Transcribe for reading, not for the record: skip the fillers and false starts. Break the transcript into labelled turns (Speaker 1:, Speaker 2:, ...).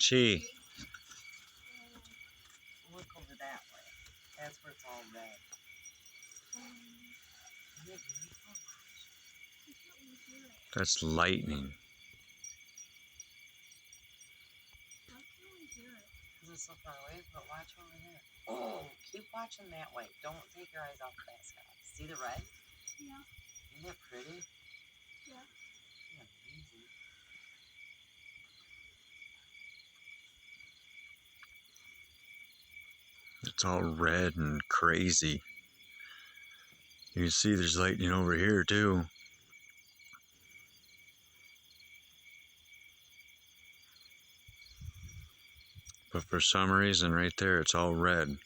Speaker 1: Chi.
Speaker 2: Look over that way. That's where it's all red. Isn't it beautiful?
Speaker 1: That's lightning.
Speaker 2: Because it's so far away, but watch over there. Oh, keep watching that way. Don't take your eyes off that sky. See the red?
Speaker 3: Yeah.
Speaker 2: Isn't that pretty?
Speaker 3: Yeah.
Speaker 2: Isn't that amazing?
Speaker 1: It's all red and crazy. You can see there's lightning over here too. But for some reason right there it's all red.